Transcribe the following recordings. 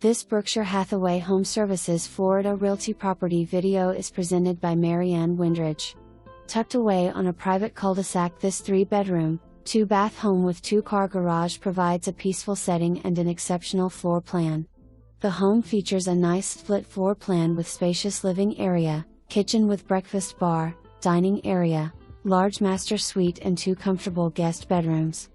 This Berkshire Hathaway HomeServices Florida Realty property video is presented by Marianne Windridge. Tucked away on a private cul-de-sac, this 3-bedroom, 2-bath home with 2-car garage provides a peaceful setting and an exceptional floor plan. The home features a nice split floor plan with spacious living area, kitchen with breakfast bar, dining area, large master suite and 2 comfortable guest bedrooms.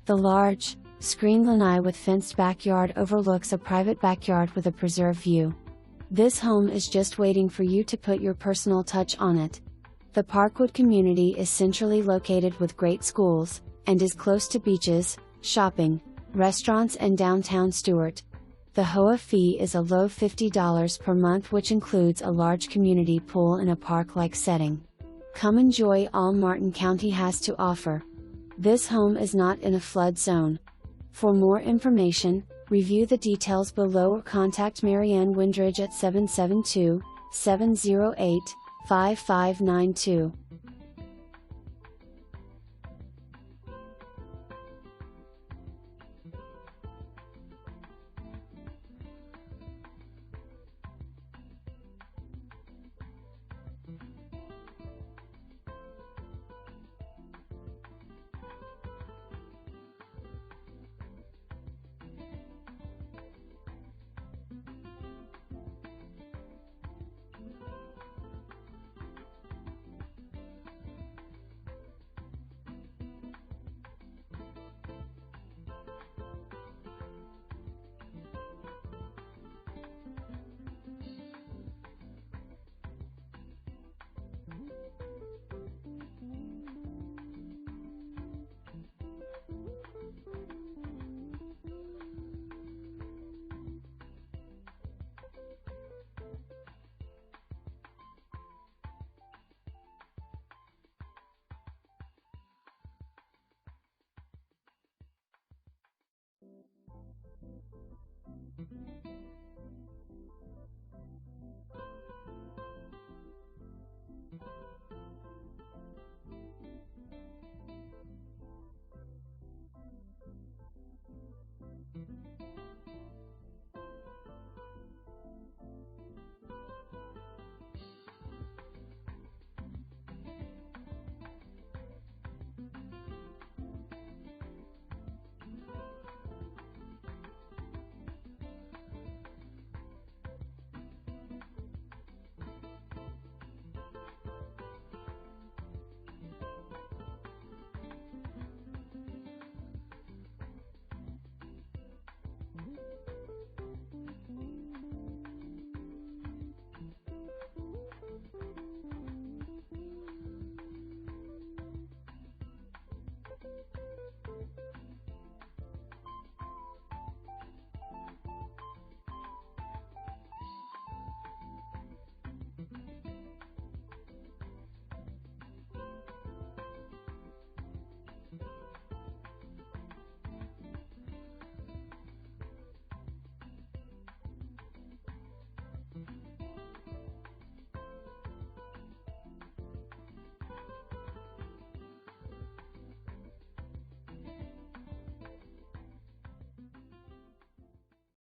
The large, screened lanai with fenced backyard overlooks a private backyard with a preserved view. This home is just waiting for you to put your personal touch on it. The Parkwood community is centrally located with great schools, and is close to beaches, shopping, restaurants and downtown Stuart. The HOA fee is a low $50 per month, which includes a large community pool in a park-like setting. Come enjoy all Martin County has to offer. This home is not in a flood zone. For more information, review the details below or contact Marianne Windridge at 772-708-5592.